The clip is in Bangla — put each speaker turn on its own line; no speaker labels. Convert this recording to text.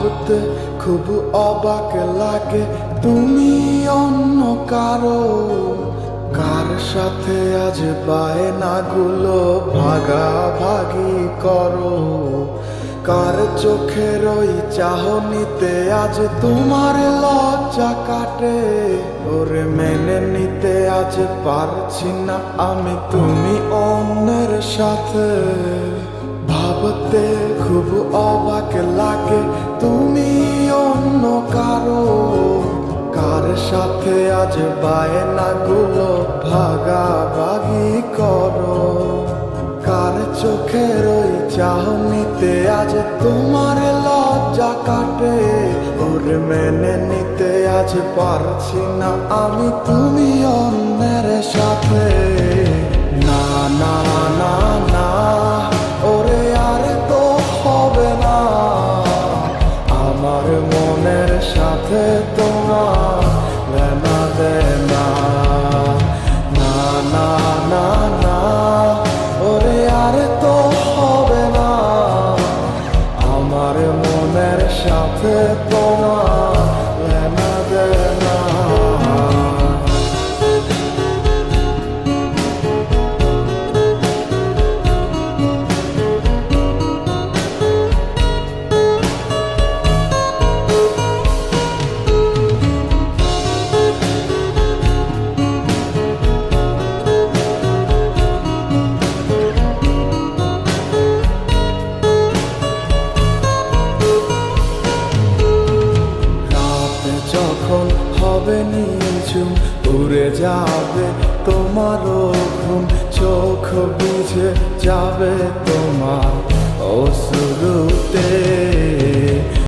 ভাবতে খুব অবাক লাগে তুমি অন্য কারো, কার সাথে আজ বায়নাগুলো ভাগাভাগি করো, কার চোখের ওই চাহনিতে আজ তোমার লজ্জা কাটে। ওরে মেনে নিতে আজ পারছি না আমি তুমি অন্যের সাথে, ভাবতে খুব অবাক লাগে তুমি অন্য কারো, কার সাথে আজ বায়নাগুলো ভাগাভাগি করো, কার চোখের ওই চাহনিতে আজ তোমার লজ্জা কাটে। ওরে মেনে নিতে আজ পারছি না আমি তুমি অন্যের সাথে। না না না না ওরে আর তো হবে না, আমার মনের সাথে তোমার লেনা দেনা। না না না না ওরে আর তো হবে না, আমার মনের সাথে তোমার লেনা দেনা। যখন হবে নিঝুম উড়ে যাবে তোমারও ঘুম, চোখ বুঝে যাবে তোমার